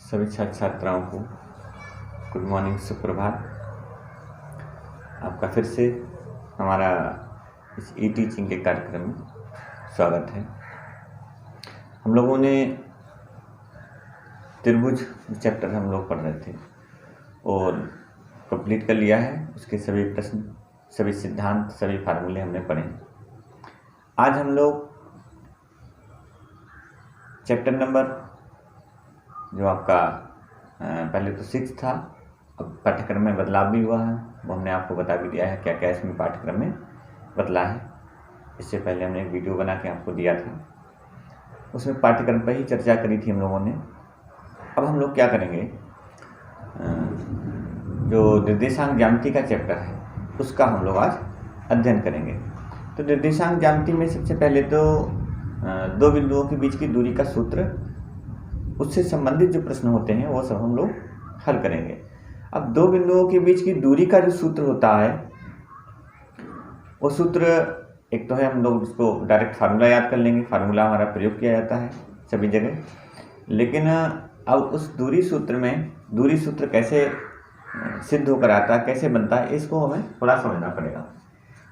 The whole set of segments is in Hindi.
सभी छात्र छात्राओं को गुड मॉर्निंग, सुप्रभात। आपका फिर से हमारा इस ई टीचिंग के कार्यक्रम में स्वागत है। हम लोगों ने त्रिभुज चैप्टर हम लोग पढ़ रहे थे और कंप्लीट कर लिया है। उसके सभी प्रश्न, सभी सिद्धांत, सभी फार्मूले हमने पढ़े हैं। आज हम लोग चैप्टर नंबर जो आपका पहले तो 6 था, अब पाठ्यक्रम में बदलाव भी हुआ है, वो हमने आपको बता भी दिया है क्या क्या इसमें पाठ्यक्रम में बदला है। इससे पहले हमने एक वीडियो बना के आपको दिया था, उसमें पाठ्यक्रम पर ही चर्चा करी थी हम लोगों ने। अब हम लोग क्या करेंगे, जो निर्देशांक ज्यामिति का चैप्टर है उसका हम लोग आज अध्ययन करेंगे। तो निर्देशांक ज्यामिति में सबसे पहले तो दो बिंदुओं के बीच की दूरी का सूत्र, उससे संबंधित जो प्रश्न होते हैं वो सब हम लोग हल करेंगे। अब दो बिंदुओं के बीच की दूरी का जो सूत्र होता है वो सूत्र एक तो है, हम लोग इसको डायरेक्ट फार्मूला याद कर लेंगे। फार्मूला हमारा प्रयोग किया जाता है सभी जगह, लेकिन अब उस दूरी सूत्र में दूरी सूत्र कैसे सिद्ध होकर आता है, कैसे बनता है, इसको हमें थोड़ा समझना पड़ेगा।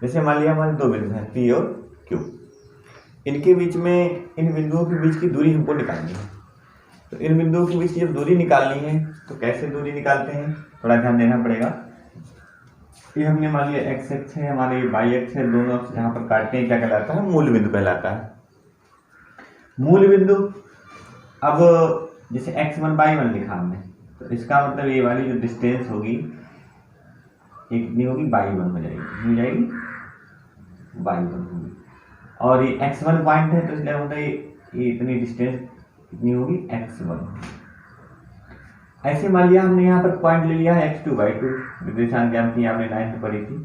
जैसे मान लिया हमारे दो बिंदु हैं P और Q, इनके बीच में, इन बिंदुओं के बीच की दूरी हमको निकालनी है। तो इन बिंदुओं के बीच की जब दूरी निकालनी है तो कैसे दूरी निकालते हैं, थोड़ा ध्यान देना पड़ेगा। ये हमने मान लिया x अक्ष है, हमारे y अक्ष है, दोनों अक्ष जहाँ पर काटते हैं क्या कहलाता है, मूल बिंदु कहलाता है। मूल बिंदु, अब जैसे x1 y1 लिखा हमने, तो इसका मतलब ये वाली जो डिस्टेंस होगी ये कितनी होगी, y1 हो जाएगी y1 होगी। और ये x1 पॉइंट है तो इसलिए होता है ये इतनी डिस्टेंस कितनी होगी, x1। ऐसे मान लिया हमने यहाँ पर पॉइंट ले लिया है x2 y2, निर्देशांक ज्यामिति आपने 9th पढ़ी थी।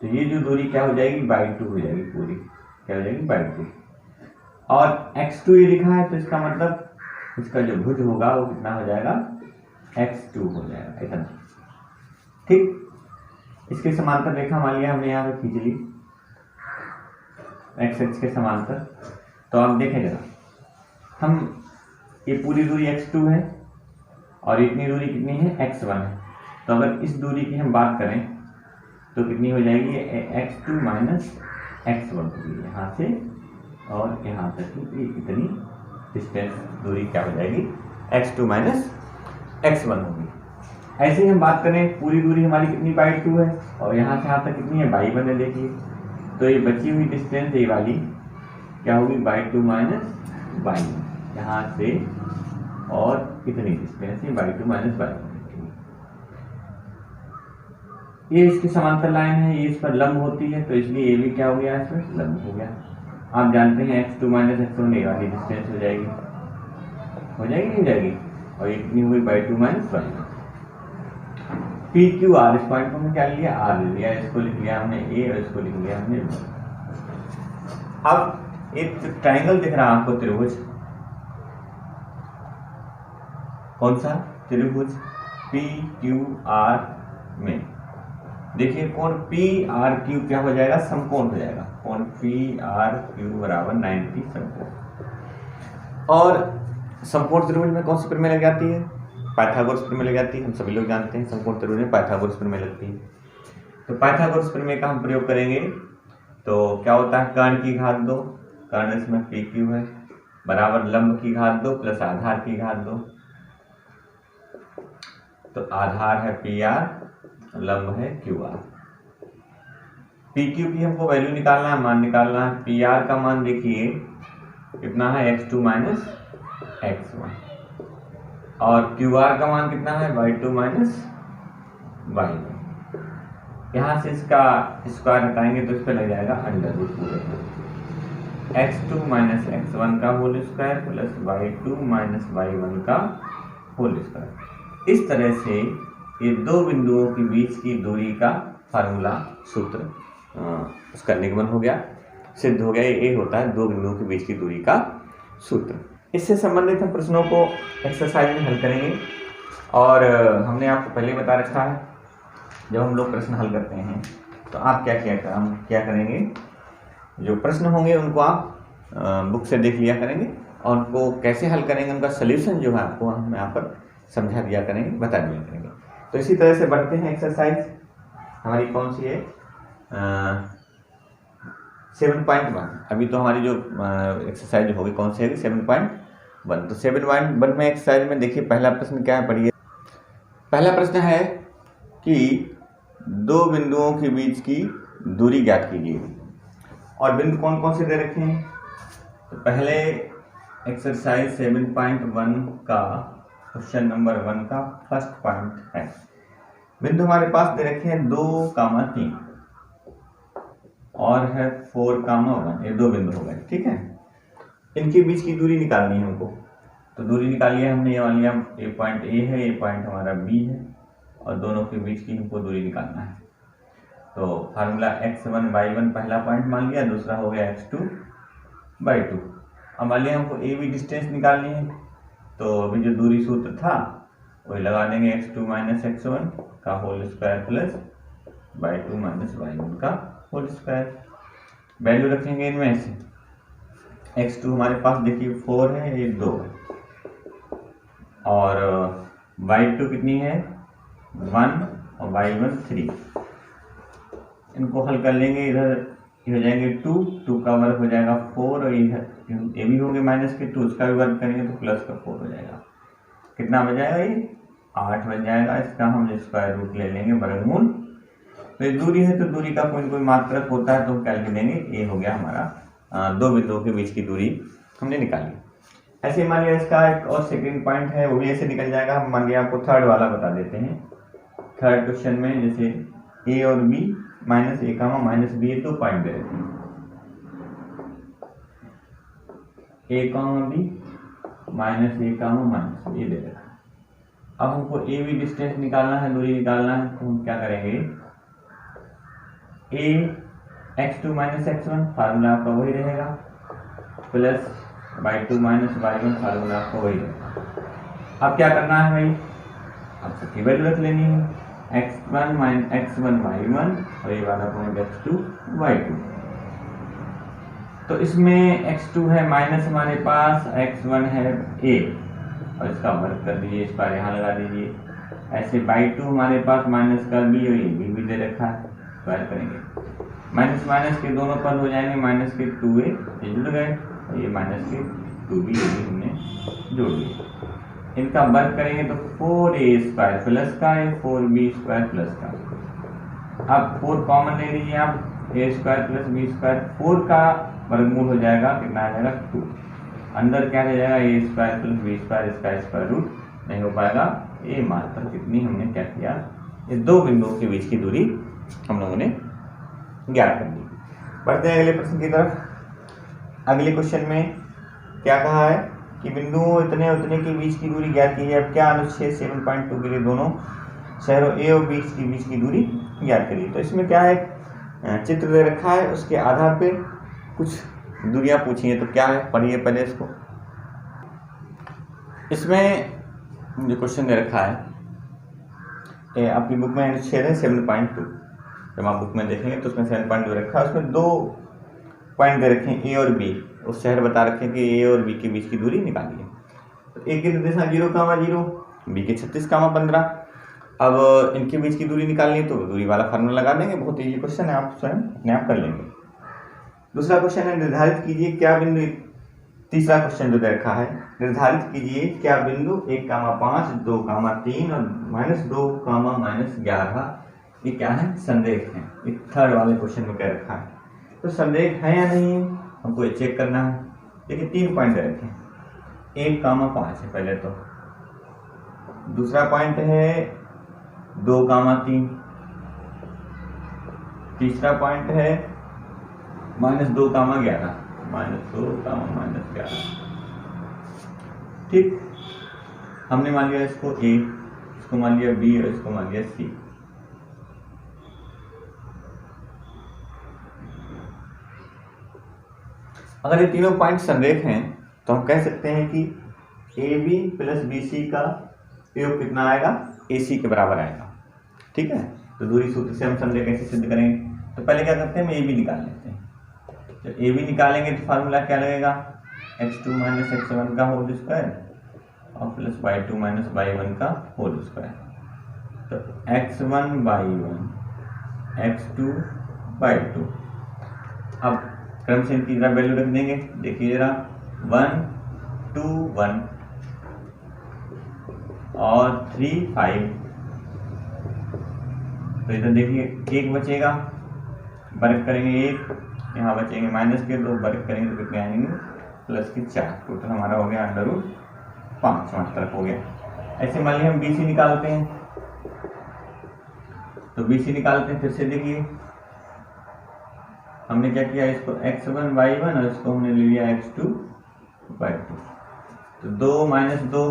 तो ये जो दूरी क्या हो जाएगी, y2 हो जाएगी, पूरी क्या हो जाएगी, y2। और x2 ये लिखा है तो इसका मतलब इसका जो भुज होगा वो कितना हो जाएगा, x2 हो जाएगा, इतना। ठीक, इसके समांतर रेखा मान लिया हमने यहाँ पर खींच ली x अक्ष के समांतर। तो आप देखें जरा, हम ये पूरी दूरी x2 है और इतनी दूरी कितनी है, x1 है। तो अगर इस दूरी की हम बात करें तो कितनी हो जाएगी, x2 माइनस x1 होगी, यहाँ से और यहाँ तक की इतनी डिस्टेंस दूरी क्या हो जाएगी, x2 माइनस x1 होगी। ऐसे ही हम बात करें, पूरी दूरी हमारी कितनी, y2 है और यहाँ से यहाँ तक कितनी है, y1 है। देखिए तो ये बची हुई डिस्टेंस ये वाली क्या होगी, y2 माइनस y1, यहाँ से और कितनी डिस्टेंस है, y2 माइनस y1। ये इसकी समांतर लाइन है, ये इस पर लंब होती है, तो इसलिए ये भी क्या हो गया, इसमें लंब हो गया। आप जानते हैं x2 माइनस x1 ये वाली डिस्टेंस हो जाएगी, नहीं हो जाएगी, और ये कितनी हुई, y2 माइनस y1। PQR, इस पॉइंट को हमने क्या लिया, R ले लिया, इसको लिख लिया हमने A और इसको लिख लिया हमने B। अब एक ट्रायंगल दिख रहा है आपको, त्रिभुज, कौन सा, त्रिभुज PQR में देखिए कोण PRQ क्या हो जाएगा, समकोण हो जाएगा। कोण PRQ बराबर 90 समकोण। और समकोण त्रिभुज में कौन सी प्रमेय लग जाती है, पाइथागोरस प्रमेय लग जाती है। हम सभी लोग जानते हैं समकोण त्रिभुज में पाइथागोरस प्रमेय लगती है। तो पाइथागोरस प्रमेय का हम प्रयोग करेंगे तो क्या होता है, कर्ण की घात 2, कर्ण इसमें PQ है, बराबर लंब की घात 2 प्लस आधार की घात 2। तो आधार है PR, लंब है QR। PQ की हमको वैल्यू निकालना है, मान निकालना है। PR का मान देखिए कितना है, x2 माइनस x1, और QR का मान कितना है, y2 माइनस y1। यहाँ से इसका स्क्वायर हटाएंगे तो इस पर लग जाएगा अंडर रूट पूरे, x2 माइनस x1 का whole square plus y2 minus y1 का होल स्क्वायर। इस तरह से ये दो बिंदुओं के बीच की दूरी का फार्मूला, सूत्र, उसका निगमन हो गया, सिद्ध हो गया। ये होता है दो बिंदुओं के बीच की दूरी का सूत्र। इससे संबंधित हम प्रश्नों को एक्सरसाइज में हल करेंगे। और हमने आपको पहले बता रखा है, जब हम लोग प्रश्न हल करते हैं तो आप क्या करेंगे, जो प्रश्न होंगे उनको आप बुक से देख लिया करेंगे और उनको कैसे हल करेंगे, उनका सोल्यूशन जो है आपको हम यहाँ पर समझा दिया करेंगे, बता दिया करेंगे। तो इसी तरह से बढ़ते हैं एक्सरसाइज हमारी कौन सी है 7.1। अभी तो हमारी जो एक्सरसाइज होगी कौन सी है 7.1। तो 7.1 में एक्सरसाइज में देखिए पहला प्रश्न क्या है, पढ़िए। पहला प्रश्न है कि दो बिंदुओं के बीच की दूरी ज्ञात कीजिए और बिंदु कौन कौन से दे रखे हैं। तो पहले एक्सरसाइज 7.1 का क्वेश्चन नंबर 1 का फर्स्ट पॉइंट है, बिंदु हमारे पास दे रखे हैं 2,3 और है 4,1। ये दो बिंदु हो गए, ठीक है। इनके बीच की दूरी निकालनी है हमको। तो दूरी निकाली है हमने, ये मान लिया ये पॉइंट ए है, ये पॉइंट हमारा बी है और दोनों के बीच की हमको दूरी निकालना है। तो फार्मूला x1/1 पहला पॉइंट मान लिया, दूसरा हो गया x2/2। अब मान लिया हमको ए बी डिस्टेंस निकालनी है, तो अभी जो दूरी सूत्र था वही लगा देंगे, x2 - x1 का whole square plus y2 - y1 का होल स्क्वायर। वैल्यू रखेंगे इनमें से, x2 हमारे पास देखिए 4 है, ये 2 है और y2 कितनी है 1 और y1 3। इनको हल कर लेंगे, इधर ये हो जाएंगे 2 का वर्ग हो जाएगा 4 और ये भी होंगे -2, उसका भी वर्ग करेंगे तो प्लस का 4 हो जाएगा। कितना बच जाएगा, ये 8 बन जाएगा। इसका हम स्क्वायर रूट ले लेंगे, वर्गमूल। तो ये दूरी है तो दूरी का कोई मात्रक होता है तो हम क्या लिख देंगे, ये हो गया हमारा दो बिंदुओं के बीच की दूरी हमने निकाली। ऐसे मान लिया इसका एक और सेकंड पॉइंट है, वो भी ऐसे निकल जाएगा। हम मान लिया आपको थर्ड वाला बता देते हैं। थर्ड क्वेश्चन में जैसे ए और बी -a, -b, ये 2 पॉइंट दे रखे हैं, a, b -a, ये दे रखा है। अब हमको ए बी डिस्टेंस निकालना है, दूरी निकालना है, तो हम क्या करेंगे, a x2 - x1 फार्मूला आपका वही रहेगा, प्लस y2 - y1 फार्मूला आपका वही रहेगा। अब क्या करना है भाई, अब सबकी वैल्यू रख लेनी है, x1 - x1 y1 और ये वाला पॉइंट x2 y2। तो इसमें x2 है माइनस हमारे पास, x1 है a और इसका वर्ग कर दीजिए, इस पर यहाँ लगा दीजिए। ऐसे y2 हमारे पास माइनस का b और ये भी दे रखा है, स्क्वायर करेंगे, माइनस माइनस के दोनों पद हो जाएंगे, माइनस के 2a ये जुड़ गए और ये माइनस के 2b ये भी हमने जोड़ दिए। इनका वर्ग करेंगे तो 4a² प्लस का है, 4b² प्लस का। अब 4 कॉमन ले लीजिए आप, a² प्लस b², 4 का वर्गमूल हो जाएगा, कितना आ जाएगा 2। अंदर क्या रह जाएगा, a² प्लस b², इसका स्क्वायर रूट नहीं हो पाएगा। ये मात्रा कितनी हमने क्या किया, ये दो बिंदुओं के बीच की दूरी हम लोगों ने ज्ञात कर दी। बढ़ते हैं अगले प्रश्न की तरफ। अगले क्वेश्चन में क्या कहा है कि बिंदुओं इतने उतने के बीच की दूरी ज्ञात कीजिए। अब क्या अनुच्छेद 7.2 के लिए दोनों शहरों ए और बी के बीच की दूरी ज्ञात करिए। तो इसमें क्या है, चित्र दे रखा है, उसके आधार पे कुछ दूरियां पूछी हैं। तो क्या है, पढ़िए पहले इसको। इसमें जो क्वेश्चन दे रखा है आपकी बुक में अनुच्छेद है 7.2। जब आप बुक में देखेंगे तो उसमें 7.2 रखा है, उसमें 2 पॉइंट दे रखे हैं ए और बी, उस शहर बता रखे हैं कि ए और बी के बीच की दूरी निकालिए। तो ए के निर्देशांक 0,0, बी के 36,15। अब इनके बीच की दूरी निकालनी है तो दूरी वाला फार्मूला लगा देंगे, बहुत ईजी क्वेश्चन है, आप स्वयं अपने आप कर लेंगे। दूसरा क्वेश्चन है, निर्धारित कीजिए क्या बिंदु, तीसरा क्वेश्चन जो दे रखा है, निर्धारित कीजिए क्या बिंदु 1,5, 2,3 और -2, -11 ये क्या है, संरेख है। ये थर्ड वाले क्वेश्चन में कह रखा है। तो संरेख है या नहीं हमको ये चेक करना है। देखिए 3 पॉइंट दे रखे हैं, 1,5 है पहले तो, दूसरा पॉइंट है 2,3, तीसरा पॉइंट है -2,11, -2, ठीक। हमने मान लिया इसको ए, इसको मान लिया बी और इसको मान लिया सी। अगर ये तीनों पॉइंट संरेख हैं तो हम कह सकते हैं कि A B plus B C का योग कितना आएगा, ए सी के बराबर आएगा, ठीक है। तो दूरी सूत्र से हम संरेख कैसे सिद्ध करेंगे, तो पहले क्या करते हैं, हम ए बी निकाल लेते हैं। जब ए बी निकालेंगे तो फार्मूला क्या लगेगा, x2 माइनस x1 का होल स्क्वायर और प्लस y2 माइनस y1 का होल स्क्वायर। तो x1 y1 x2 y2। अब क्रम से इनकी जरा वैल्यू रख देंगे। देखिए जरा 1 2 1 और 3 5। तो इधर देखिए एक बचेगा, वर्ग करेंगे एक, यहाँ बचेंगे माइनस के 2, वर्ग करेंगे तो कितने आएंगे प्लस के 4। टोटल हमारा हो गया √5 तरफ हो गया। ऐसे मान लीजिए हम BC निकालते हैं, तो BC निकालते हैं। फिर से देखिए हमने क्या किया, इसको x1 y1 और इसको हमने ले लिया x2 y2। तो 2 माइनस 2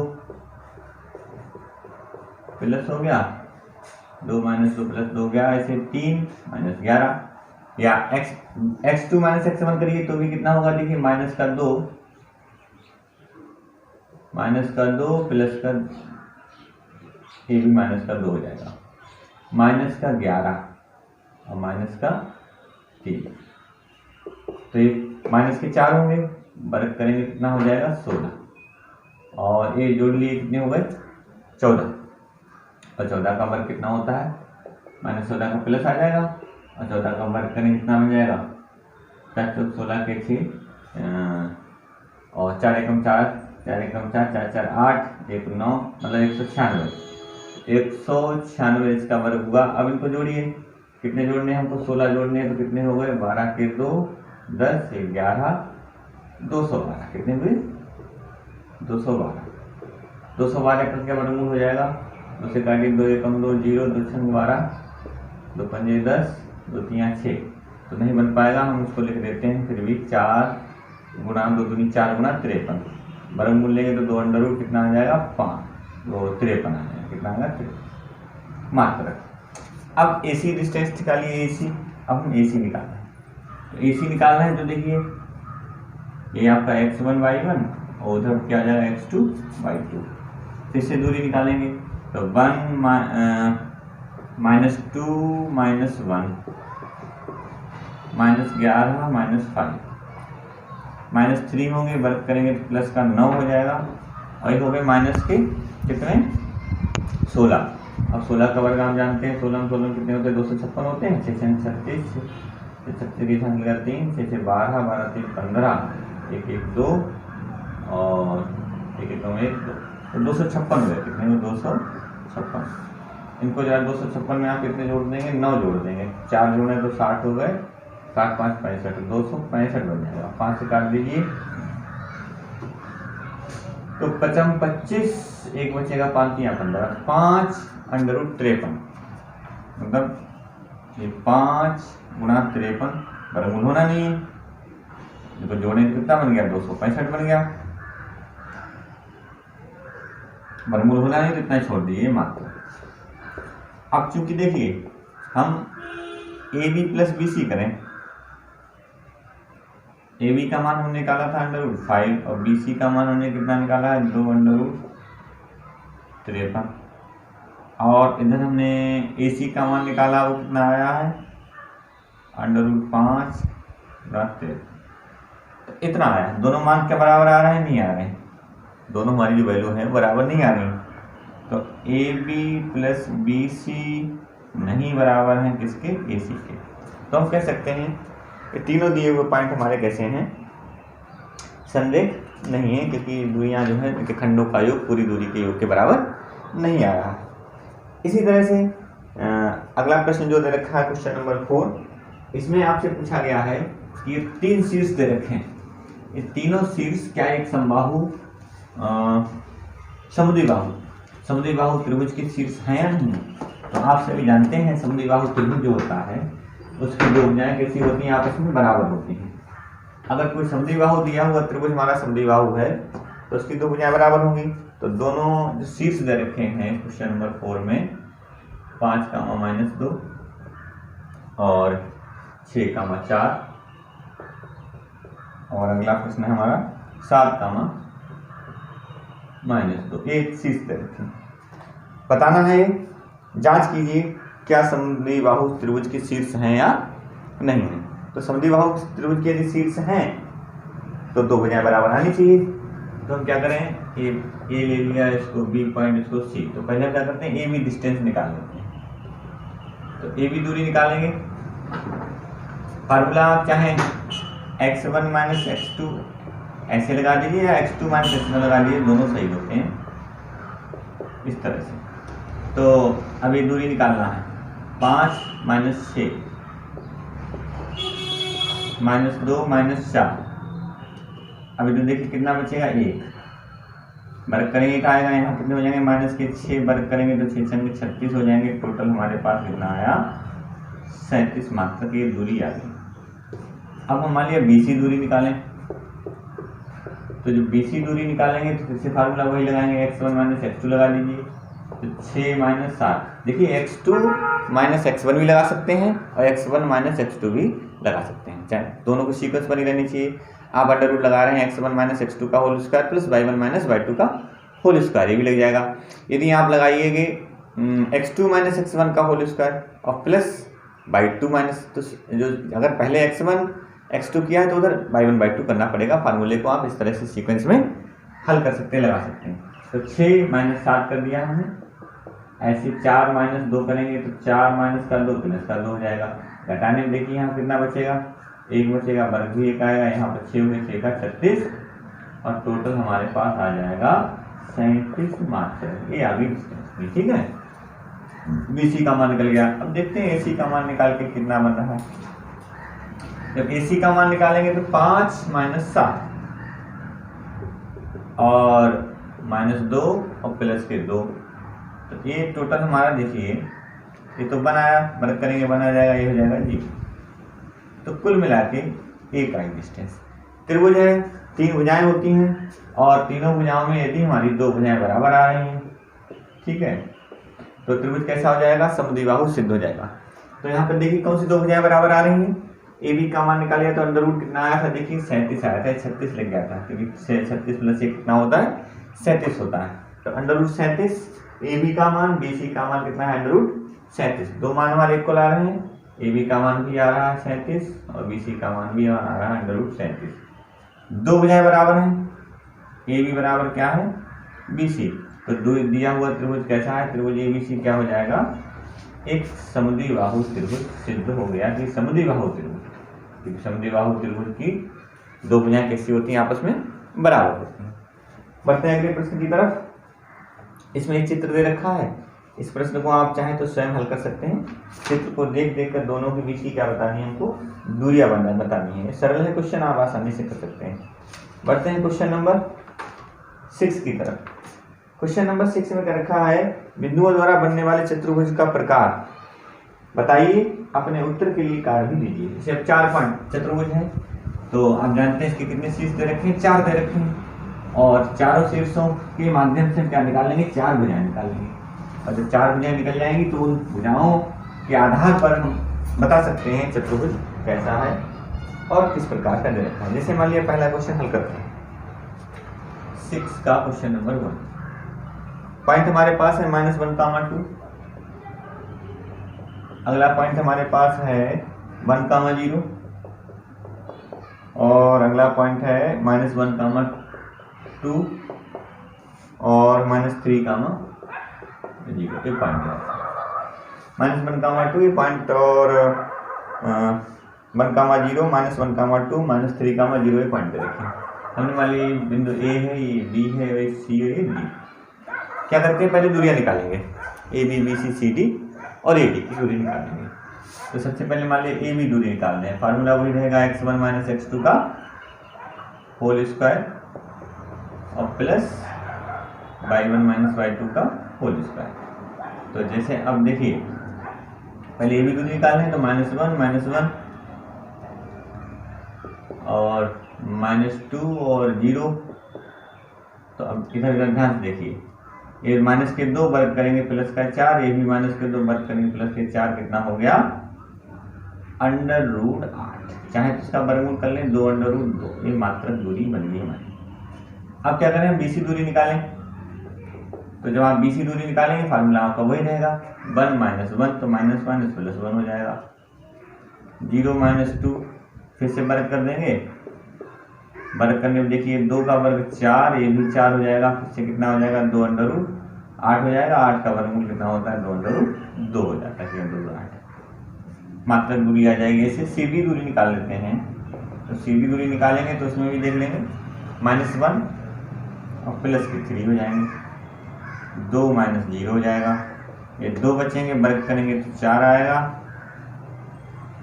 प्लस हो गया, 2 माइनस 2 प्लस 2 गया, ऐसे 3 माइनस 11, या x2 माइनस x1 करिए तो भी कितना होगा, देखिए माइनस का 2 प्लस का ये भी माइनस का 2 हो जाएगा, माइनस का 11 और माइनस का 3। तो ये माइनस के 4 होंगे, वर्ग करेंगे कितना हो जाएगा 16, और ये जोड़ लिए कितने हो गए 14। और 14 का वर्ग कितना होता है, माइनस 14 का प्लस आ जाएगा, और 14 का वर्ग करेंगे कितना मिल जाएगा 16 के 6 और 4 एकम 4, 4 एकम 4, 4 4 8, 1 9, मतलब 196 इसका वर्ग हुआ। अब इनको जोड़िए, कितने जोड़ने हैं हमको, 16 जोड़ने हैं, तो कितने हो गए 12 के 2 10 11 212। कितने हुए 212 पर क्या वर्गमूल हो जाएगा, 2 से काटिए 2 एकम 2 0, 2 छंग 12, 2 पंजे 10, 2 तियाँ 6। तो नहीं बन पाएगा, हम इसको लिख देते हैं फिर भी 4 गुणा 2 दूनी 4 गुणा 53। वर्गमूल लेंगे तो 2 अंडर रूट कितना आ जाएगा 5, वो 53 आ जाएगा, कितना आएगा 53 मात्र। अब AC डिस्टेंस निकालिए, AC। अब हम AC निकालना है, तो AC निकालना है तो देखिए ये आपका x1 y1 और उधर क्या आ जाएगा x2 y2। फिर से दूरी निकालेंगे तो 1 minus 2 minus 1 minus 11 minus 5 minus 3 होंगे, वर्ग करेंगे तो प्लस का 9 हो जाएगा, और ये हो गए माइनस के कितने 16। अब 16 का वर्ग हम जानते हैं, 16 कितने होते हैं 256 होते हैं, 6 36, 36 की संख्या 3, 6 से 12, 12 3 15, 1 1 2 और 1 1 2 1 2, तो 256 हुए। कितने हुए 256। इनको जरा 256 में आप कितने जोड़ देंगे 9 जोड़ देंगे, 4 जोड़े तो 60 हो गए, 7 5 65, 265 बन जाएगा। 5 से काट दीजिए तो 55 25, एक बचेगा 5 3 15, 5 अंडर रूट 53, मतलब ये 5 गुणा 53 वर्गमूल होना नहीं है, तो जोड़े कितना बन गया 265 बन गया, वर्गमूल होना नहीं तो इतना छोड़ दीजिए मात्र। अब चूंकि देखिए हम AB प्लस BC करें, AB का मान हमने निकाला था अंडर रूट 5 और BC का मान हमने कितना निकाला है 2 अंडर रूट 53, और इधर हमने AC का मान निकाला वो कितना आया है अंडर रूट 5 53, तो इतना आया है। दोनों मान के बराबर आ रहे हैं, नहीं आ रहे हैं, दोनों हमारी जो वैल्यू है बराबर नहीं आ रही, तो AB प्लस BC नहीं बराबर हैं किसके AC के। तो हम कह सकते हैं कि तीनों दिए हुए पॉइंट हमारे कैसे हैं संरेख नहीं है, क्योंकि दूरियां जो है इनके खंडों का योग पूरी दूरी के योग के बराबर नहीं आ रहा। इसी तरह से अगला प्रश्न जो दे रखा है क्वेश्चन नंबर 4, इसमें आपसे पूछा गया है कि 3 शीर्ष दे रखे हैं, ये तीनों शीर्ष क्या एक समबाहु समुद्री बाहु त्रिभुज के शीर्ष हैं या नहीं। तो आप सभी जानते हैं समुद्री बाहु त्रिभुज जो होता है उसकी दो भुजाएं कैसी होती हैं, आपस में बराबर होती हैं। अगर कोई समुद्री बाहु दिया हुआ त्रिभुज हमारा समुद्री बाहु है तो उसकी दो भुजाएं बराबर होंगी। तो दोनों जो शीर्ष दे रखे हैं क्वेश्चन नंबर 4 में 5, -2 और 6, 4, और अगला प्रश्न है हमारा 7, -2, एक शीर्ष दे रखे। बताना है, जांच कीजिए क्या समुद्री बाहु त्रिभुज के शीर्ष हैं या नहीं है। तो समुद्री बाहु त्रिभुज के यदि शीर्ष हैं तो दो भुजाएं बराबर आनी चाहिए। तो हम क्या करें, ए ले लिया इसको, बी पॉइंट इसको सी, तो पहले हम क्या करते हैं ए बी डिस्टेंस निकाल लेते हैं। तो ए बी दूरी निकालेंगे, फार्मूला आप चाहें x1 माइनस x2 ऐसे लगा दीजिए या x2 माइनस x1 लगा दीजिए, दोनों सही होते हैं इस तरह से। तो अब ये दूरी निकालना है, 5 माइनस 6 माइनस 2 माइनस 4। अभी तो देखिए कितना बचेगा, 1 वर्ग करेंगे क्या आएगा, यहाँ कितने हो जाएंगे माइनस के 6 वर्ग करेंगे तो 6 संगे 36 हो जाएंगे। टोटल हमारे पास कितना आया, 37 मात्रक की दूरी आ गई। अब हम मान लिया BC दूरी निकालें, तो जो BC दूरी निकालेंगे तो फिर से फार्मूला वही लगाएंगे, x1 माइनस x2 लगा दीजिए, तो 6 माइनस 7। देखिए x2 माइनस x1 भी लगा सकते हैं और x1 माइनस x2 भी लगा सकते हैं, चाहे दोनों को सीक्वेंस बनी रहनी चाहिए। आप अंडर रूट लगा रहे हैं x1 माइनस x2 का whole square plus y1 minus y2 का होल स्क्वायर, ये भी लग जाएगा। यदि आप लगाइएगे x2 माइनस x1 का होल स्क्वायर और प्लस y2 माइनस, तो जो अगर पहले x1 x2 किया है तो उधर y1 y2 करना पड़ेगा। फार्मूले को आप इस तरह से सीक्वेंस में हल कर सकते हैं, लगा सकते हैं। तो 6 माइनस 7 कर दिया हमने, ऐसे 4 माइनस 2 करेंगे तो 4 माइनस का 2 प्लस का 2 हो जाएगा। घटाने में देखिए यहाँ कितना बचेगा, 1 बचेगा, वर्ग भी 1 आएगा, यहाँ पर 6 हुए 6 का 36 और टोटल हमारे पास आ जाएगा 37 मात्रक। ये आ गई डिस्टेंस, ठीक है। BC का मान निकल गया। अब देखते हैं AC का मान निकाल के कितना बन रहा है। जब AC का मान निकालेंगे तो 5 माइनस 7 और माइनस 2 और प्लस के 2, तो ये टोटल हमारा देखिए, ये तो बनाया, वर्ग करेंगे बना जाएगा, ये हो जाएगा जी। तो कुल मिला के एक आई डिस्टेंस। त्रिभुज है, 3 भुजाएं होती हैं और तीनों भुजाओं में यदि हमारी 2 भुजाएं बराबर आ रही हैं, ठीक है, तो त्रिभुज कैसा हो जाएगा, समद्विबाहु सिद्ध हो जाएगा। तो यहाँ पर देखिए कौन सी 2 भुजाएं बराबर आ रही हैं। AB का मान निकालिए तो अंडर रूट कितना आया था, देखिए 37 आया था, 36 लग गया था क्योंकि 36 प्लस 1 कितना होता है, 37 होता है। तो अंडर रूट 37, AB का मान, BC का मान कितना है, अंडर रूट 37। 2 मान हमारे एक को ला रहे हैं, AB का मान भी आ रहा है 37 और BC का मान भी आ रहा है अंडर रूट 37। 2 भुजाएं बराबर हैं, AB बराबर क्या है, BC। तो दिया हुआ त्रिभुज कैसा है, त्रिभुज ABC क्या हो जाएगा, एक समद्विबाहु त्रिभुज सिद्ध हो गया कि समद्विबाहु त्रिभुज, क्योंकि समद्विबाहु त्रिभुज की 2 भुजाएं कैसी होती हैं, आपस में बराबर होती हैं। बढ़ते हैं अगले प्रश्न की तरफ। इसमें एक चित्र दे रखा है, इस प्रश्न को आप चाहें तो स्वयं हल कर सकते हैं। चित्र को देख देख कर दोनों के बीच की क्या बतानी है, हमको दूरियां बतानी है। सरल है क्वेश्चन, आप आसानी से कर सकते हैं। बढ़ते हैं क्वेश्चन नंबर 6 की तरफ। क्वेश्चन नंबर 6 में क्या रखा है, बिंदुओं द्वारा बनने वाले चतुर्भुज का प्रकार बताइए, अपने उत्तर के लिए कारण भी दीजिए। जैसे अब 4 पॉइंट चतुर्भुज है, तो आप जानते हैं इसके कितने शीर्ष दे रखे हैं, 4 दे रखे हैं, और चारों शीर्षों के माध्यम से क्या निकालेंगे, 4 भुजाएं निकालेंगे। और जब 4 भुजाएं निकल जाएंगी तो उन भुजाओं के आधार पर हम बता सकते हैं चतुर्भुज कैसा है और किस प्रकार का दे रखा है। जैसे मान लिया पहला क्वेश्चन हल करते हैं, 6 का क्वेश्चन नंबर 1। पॉइंट हमारे पास है -1, 2। अगला पॉइंट हमारे पास है 1, 0 और अगला पॉइंट है -1, 2 और -3, 0। ये पॉइंट है -1, 2 ये पॉइंट और 1, 0 -1, 2 -3, 0 ये पॉइंट रखें। हमने मान ली बिंदु A है, ये B है, ये C है, ये D। क्या करते हैं, पहले दूरियां निकालेंगे, AB, BC, CD और AD की दूरी निकालेंगे। तो सबसे पहले मान लिया AB दूरी निकालते हैं। फार्मूला वही रहेगा x1 माइनस x2 का होल स्क्वायर और प्लस y1 माइनस y2 का होल स्क्वायर। तो जैसे अब देखिए पहले AB दूरी निकालें तो -1 और -2 और 0। तो अब इधर ध्यान से देखिए, ये माइनस के 2 वर्ग करेंगे प्लस का 4, ये भी माइनस के 2 वर्ग करेंगे प्लस के 4, कितना हो गया, अंडर रूट 8। चाहे तो इसका वर्गमूल कर लें, 2 अंडर रूट 2, ये मात्रक दूरी बन गई हमारी। अब क्या करें, हम BC दूरी निकालें। तो जब आप BC दूरी निकालेंगे फार्मूला आपका वही रहेगा, 1 - 1 तो माइनस प्लस 1 हो जाएगा, 0 - 2 फिर से वर्ग कर देंगे वर्ग करने में देखिए 2 का वर्ग 4, ये भी 4 हो जाएगा, फिर से कितना हो जाएगा 2√8 हो जाएगा, 8 का वर्गमूल कितना होता है 2√2 हो जाता है, 2√8 मात्रक दूरी आ जाएगी। ऐसे सीधी दूरी निकाल लेते हैं, तो सीधी दूरी निकालेंगे तो उसमें भी देख लेंगे -1 और प्लस के 3 हो जाएंगे, 2 - 0 हो जाएगा, ये 2 बचेंगे, वर्ग करेंगे तो 4 आएगा,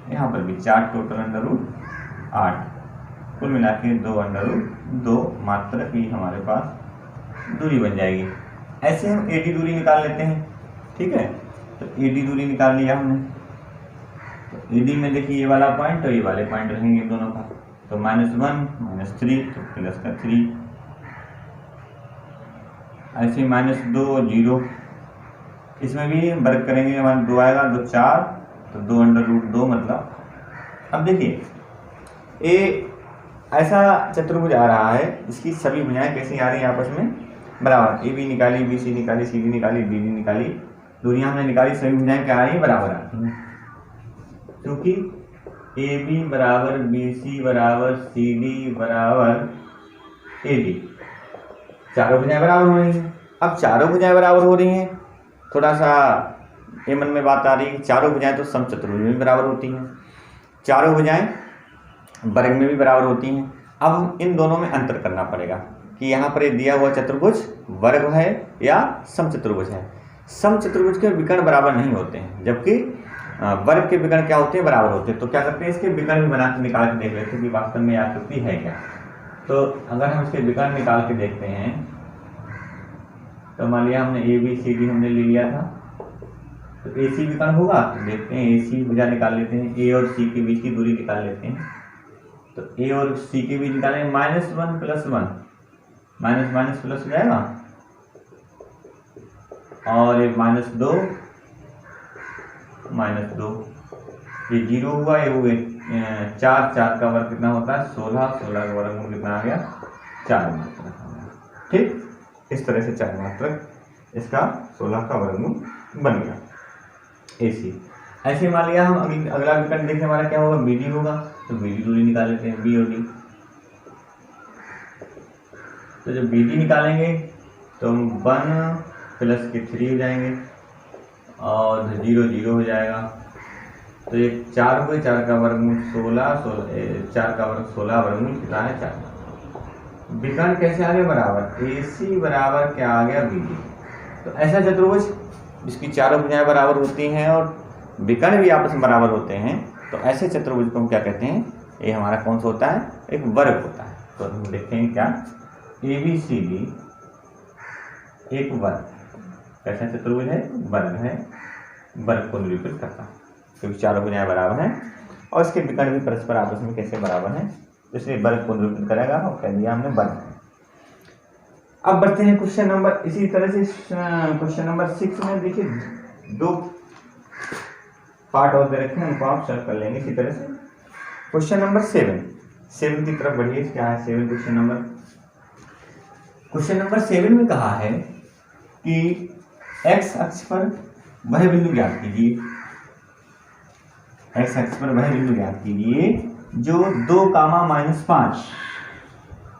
यहाँ पर भी 4 टोटल √8, कुल मिला के 2√2 मात्रक ही हमारे पास दूरी बन जाएगी। ऐसे हम एडी दूरी निकाल लेते हैं, ठीक है। तो एडी दूरी निकाल लिया हमने, तो एडी में देखिए ये वाला पॉइंट और ये वाले पॉइंट रहेंगे दोनों का, तो -1 -3 तो प्लस का 3, ऐसे -2 0, इसमें भी वर्ग करेंगे हमारा 2 आएगा, 2 4 तो 2√2 मतलब। अब देखिए ए ऐसा चतुर्भुज आ रहा है, इसकी सभी भुजाएं कैसी आ रही हैं आपस में बराबर, ए बी निकाली, बी सी निकाली, सी डी निकाली, डी डी निकाली, दूरियां हमने निकाली, सभी भुजाएं क्या आ रही है बराबर आती हैं, क्योंकि ए बी बराबर बी सी बराबर सी डी बराबर ए डी, चारों भुजाएं बराबर हो रही हैं। अब चारों भुजाएं बराबर हो रही हैं, थोड़ा सा ये मन में बात आ रही है, चारों भुजाएं तो समचतुर्भुज में भी बराबर होती हैं, चारों भुजाएं वर्ग में भी बराबर होती हैं। अब हम इन दोनों में अंतर करना पड़ेगा कि यहाँ पर दिया हुआ चतुर्भुज वर्ग है या समचतुर्भुज है। समचतुर्भुज के विकर्ण बराबर नहीं होते हैं, जबकि वर्ग के विकर्ण क्या होते हैं बराबर होते हैं। तो क्या करते हैं, इसके विकर्ण भी बना के निकाल के देख लेते हैं कि वास्तव में आकृति है क्या। तो अगर हम इसके विकर्ण निकाल के देखते हैं, तो मान लिया हमने ए बी सी डी हमने ले लिया था, तो ए सी विकर्ण होगा, तो देखते हैं ए सी भुजा निकाल लेते हैं, ए और सी के बीच की दूरी निकाल लेते हैं। तो ए और सी के बीच निकालेंगे -1 + 1, माइनस प्लस हो जाएगा, और ये -2 ये 0 हुआ, ये हुए 4 का वर्ग कितना होता है 16 का वर्गमूल कितना आ गया 4 मात्रक आ गया। ठीक, इस तरह से 4 मात्रक इसका 16 का वर्गमूल बन गया AC। ऐसे मान लिया हम अगला विकर्ण देखें हमारा क्या होगा, BD होगा, तो BD दूरी निकाल लेते हैं, B और D। तो जब BD निकालेंगे तो 1 + के 3 हो जाएंगे और 0 0 हो जाएगा, तो ये 4 हुए, 4 का वर्गमूल 16 4 का वर्ग 16 वर्गमूल कितना है 4। विकर्ण कैसे आ गए बराबर, AC बराबर क्या आ गया BD। तो ऐसा चतुर्भुज जिसकी चारों भुजाएं बराबर होती हैं और विकर्ण भी आपस में बराबर होते हैं, तो ऐसे चतुर्भुज को हम क्या कहते हैं, ये हमारा कौन सा होता है, एक वर्ग होता है। तो हम देखेंगे क्या, ABCD एक वर्ग, कैसा चतुर्भुज है, वर्ग है, वर्ग को निरूपित करता है क्योंकि चारों भुजाएं बराबर हैं और इसके विकर्ण भी परस्पर आपस में कैसे बराबर हैं, इसलिए वर्ग को निरूपित करेगा और कह दिया हमने वर्ग है। अब बढ़ते हैं क्वेश्चन नंबर, इसी तरह से क्वेश्चन नंबर 6 में देखिए 2 पार्ट और दे रखे हैं, उनको आप सॉल्व कर लेंगे इसी तरह से। क्वेश्चन नंबर 7 की तरफ बढ़िए, क्या है 7 क्वेश्चन नंबर। क्वेश्चन नंबर 7 में कहा है कि x अक्ष पर वह बिंदु ज्ञात कीजिए, x अक्ष पर वह बिंदु ज्ञात कीजिए जो 2, -5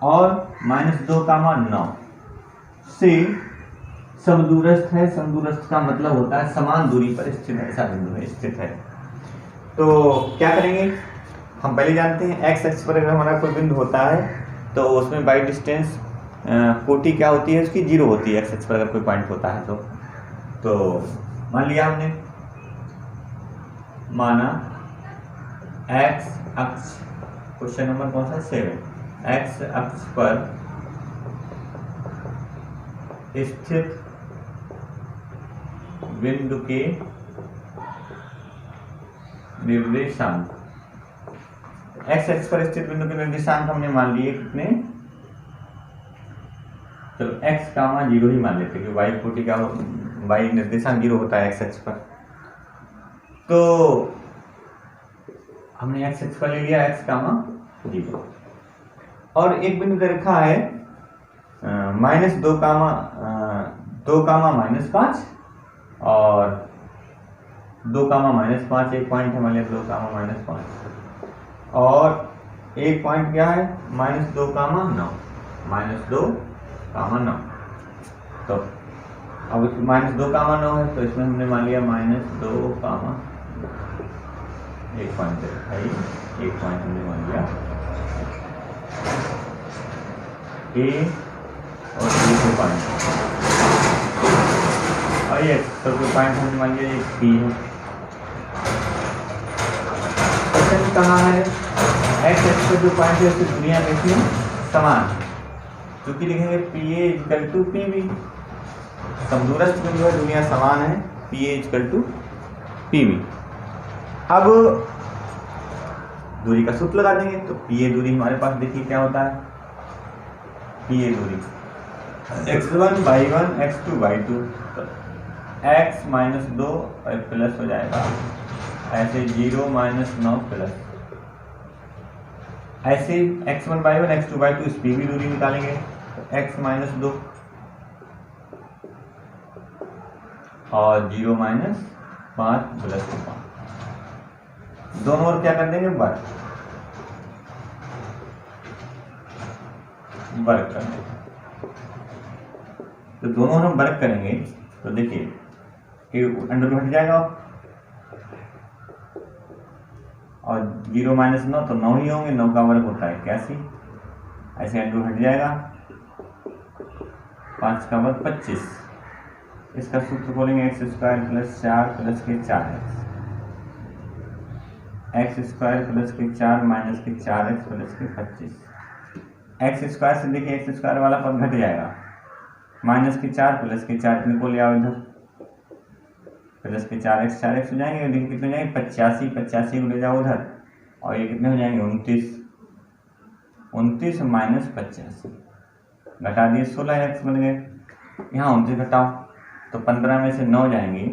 और -2, 9 से समदूरस्थ है। समदूरस्थ का मतलब होता है समान दूरी पर स्थित ऐसा बिंदु है, स्थित है। तो क्या करेंगे, हम पहले जानते हैं x अक्ष पर अगर हमारा कोई बिंदु होता है तो उसमें बाई डिस्टेंस कोटि क्या होती है, उसकी 0 होती है। x अक्ष पर अगर कोई पॉइंट होता है तो मान लिया हमने, माना x अक्ष, क्वेश्चन नंबर कौन सा 7, x अक्ष पर स्थित बिंदु के निर्देशांक, x अक्ष पर स्थित बिंदु के निर्देशांक हमने मान लिए कितने, चलो x, 0 ही मान लेते क्योंकि y कोटि का y निर्देशांक 0 होता है x अक्ष पर। तो हमने x अक्ष पर ले लिया x, 0 और एक बिंदु दे रखा है -2, 2, -5 और 2, -5 एक पॉइंट है, मान लिया 2, -5 और एक पॉइंट क्या है, -2,9, -2,9। तो अब -2,9 है तो इसमें हमने मान लिया -2, एक पॉइंट है, एक पॉइंट हमने मान लिया ए और बी के पॉइंट, और ये तो पॉइंट हमने मान लिया एक बी है। क्वेश्चन कहाँ है, एक्स एक्स पे जो पॉइंट है उसकी दुनिया में इसमें समान है, क्योंकि लिखेंगे P A equal to P B, समदूरस्थ बिंदु है, दुनिया समान है, P A equal to P B. अब दूरी का सूत्र लगा देंगे, तो पी ए दूरी हमारे पास देखिए क्या होता है, पी ए दूरी x1 y1 x2 y2, तो x -2 और प्लस हो जाएगा, ऐसे 0 -9 प्लस, ऐसे x1 y1 x2 y2 इस पी बी दूरी निकालेंगे, तो x -2 और 0 -5 प्लस 5, दोनों ओर क्या कर देंगे, वर्ग कर देंगे। तो दोनों हम वर्ग करेंगे तो देखिए कि अंडर हट जाएगा और 0 -9 तो 9 ही होंगे, 9 का वर्ग होता है 81, ऐसे अंडर हट जाएगा, 5 का वर्ग 25, इसका सूत्र बोलेंगे x² + 4 + के 4x, x² + के 4 - के 4x + के 25, x² से देखिए x² वाला पद घट जाएगा, -के 4 + के 4 इतने को ले आओ इधर, प्लस के 4x 4x हो जाएंगे, देखिए कितने हो जाएंगे 85, 85 को ले जाओ उधर, और ये कितने हो जाएंगे 29, 29 -85 घटा दिए 16x बन गए, यहाँ 29 घटाओ तो 15 में से 9 जाएंगे,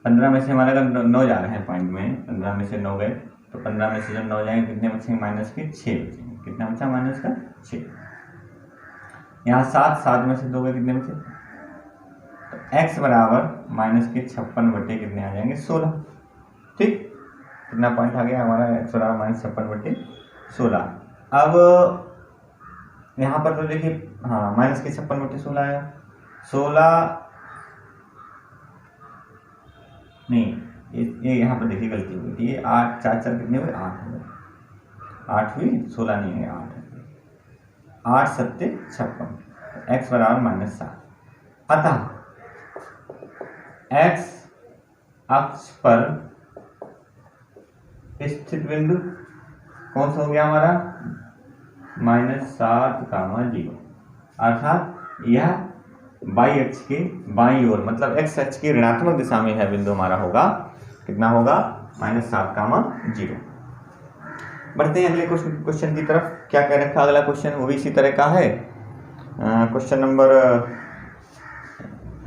15 में से हमारे अगर 9 जा रहे हैं पॉइंट में, 15 में से 9 गए तो 15 में से जब 9 जाएंगे कितने बचेंगे, -6 बचेंगे, कितना बचा -6, यहाँ 7 में से 2 गए कितने बचे, तो x बराबर -56 बटे कितने आ जाएंगे 16, ठीक, कितना पॉइंट आ गया हमारा, x बराबर -56 बटे 16। अब यहाँ पर तो देखिए हाँ -56 बटे 16 आया, 16 नहीं, ये यहाँ पर देखिए गलती हुई थी, ये 8 4 4 कितने हुए 8 हुए, 8 हुई 16 नहीं है 8 है, 8 7 56, x बराबर -7। अतः x अक्ष पर स्थित बिंदु कौन सा हो गया हमारा, -7, 0, अर्थात यह बाई अक्ष के बाई ओर, मतलब x अक्ष की ऋणात्मक दिशा में है बिंदु हमारा होगा, कितना होगा -7, 0। बढ़ते हैं अगले क्वेश्चन की तरफ, क्या कह रखा अगला क्वेश्चन, वो भी इसी तरह का है, क्वेश्चन नंबर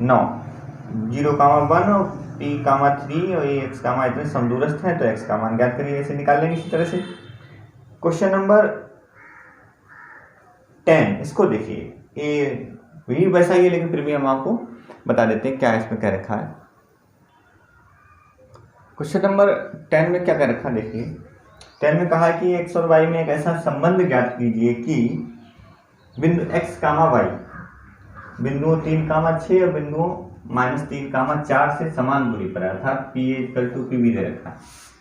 9, 0,1 और p,3 और ये x, इतने समदूरस्थ हैं तो x का मान ज्ञात करिए, ऐसे निकाल लेंगे इसी तरह से। क्वेश्चन नंबर 10, इसको देखिए, ये भी वैसा ही है लेकिन फिर भी हम आपको बता देते हैं क्या इसमें कह रखा है। क्वेश्चन नंबर 10 में क्या कह रखा है, देखिए 10 में कहा है कि x और y में एक ऐसा संबंध ज्ञात कीजिए कि बिंदु x, y बिंदुओं 3,6 और बिंदुओं -3, 4 से समान दूरी पर है, अर्थात p a = p b दे रखा है,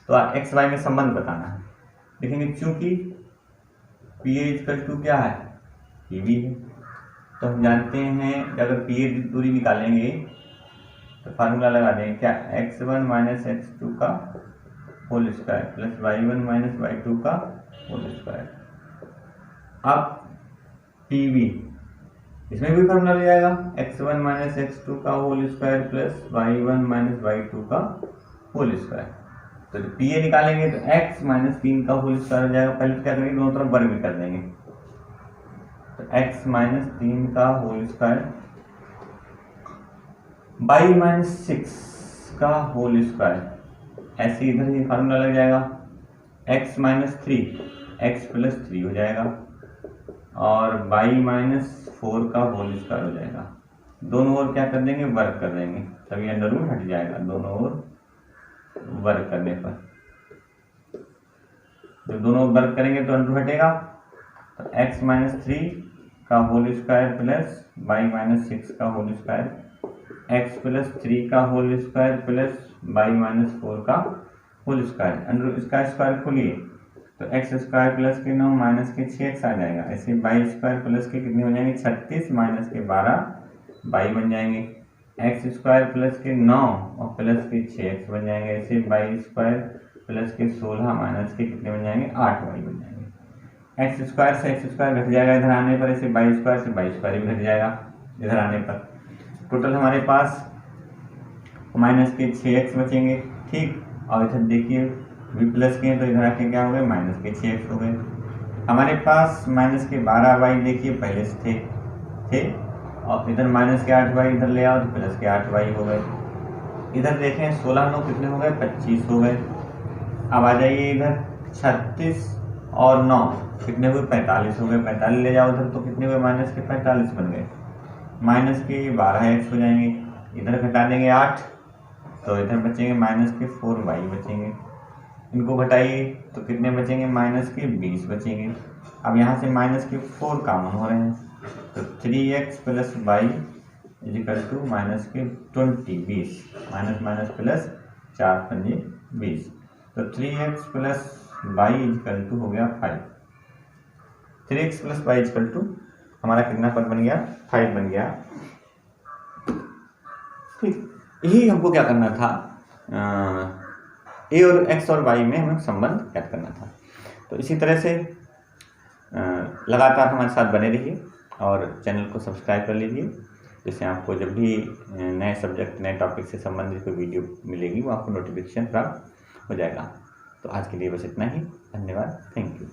तो x y में संबंध बताना है। देखेंगे चूंकि p a = क्या है, p b है, तो हम जानते हैं कि अगर p a दूरी निकालेंगे तो फार्मूला लगा देंगे क्या, x1 - x2 का whole square plus y1 - y2 का होल स्क्वायर। अब pb इसमें भी फार्मूला ले जाएगा, x1 - x2 का whole square plus y1 - y2 का होल स्क्वायर। तो जब pa निकालेंगे तो x - 3 का होल स्क्वायर हो जाएगा, पहले क्या करेंगे दोनों तरफ वर्ग कर देंगे, तो x - 3 का होल स्क्वायर y - 6 का होल स्क्वायर, ऐसे इधर ही फार्मूला लग जाएगा, x - 3 x + 3 हो जाएगा और y - 4 का होल स्क्वायर हो जाएगा, दोनों ओर क्या कर देंगे वर्ग कर देंगे, तभी अंडर रूट हट जाएगा दोनों ओर वर्ग करने पर। जब दोनों वर्ग करेंगे तो अंडर हटेगा, तो x माइनस 3 का whole square plus Y minus 6 का होल स्क्वायर, x प्लस 3 का whole square plus Y minus 4 का होल स्क्वायर। अंडर इसका स्क्वायर खोलिए तो एक्स स्क्वायर प्लस के 9 माइनस के 6x आ जाएगा। ऐसे वाई स्क्वायर प्लस के कितने हो जाएंगे 36 माइनस के 12 वाई बन जाएंगे। एक्स स्क्वायर प्लस के 9 और प्लस के 6x बन जाएंगे। ऐसे वाई स्क्वायर प्लस के 16 माइनस के कितने बन जाएंगे 8 वाई बन जाएंगे। एक्स स्क्वायर से एक्स स्क्वायर घट जाएगा इधर आने पर, ऐसे वाई स्क्वायर से वाई स्क्वायर भी घट जाएगा इधर आने पर। टोटल हमारे पास माइनस के 6x बचेंगे, ठीक। और इधर देखिए v प्लस के हैं तो इधर आके क्या हो गए माइनस के 6x हो गए। हमारे पास माइनस के 12 वाई देखिए पहले से थे और इधर माइनस के 8 वाई इधर ले आओ तो प्लस के 8 वाई हो गए। इधर देखें 16 9 कितने हो गए 25 हो गए। अब आ जाइए इधर 36 और 9 कितने हुए 45 हो गए। 45 ले जाओ उधर तो कितने हुए माइनस के 45 बन गए। माइनस के 12x हो जाएंगे, इधर घटा देंगे 8 तो इधर बचेंगे माइनस के 4 वाई बचेंगे। इनको घटाइए तो कितने बचेंगे माइनस के 20 बचेंगे। अब यहाँ से माइनस के 4 कॉमन हो रहे हैं तो 3x plus Y is equal to minus के 20 माइनस माइनस प्लस 4 पंजे 20, तो 3x plus Y is equal to हो गया 5। 3x plus Y is equal to हमारा कितना पद बन गया 5 बन गया, ठीक। यही हमको क्या करना था, ए और एक्स और वाई में हमें संबंध ज्ञात करना था। तो इसी तरह से लगातार हमारे साथ बने रहिए और चैनल को सब्सक्राइब कर लीजिए, जिससे आपको जब भी नए सब्जेक्ट नए टॉपिक से संबंधित कोई वीडियो मिलेगी वो आपको नोटिफिकेशन प्राप्त हो जाएगा। तो आज के लिए बस इतना ही, धन्यवाद, थैंक यू।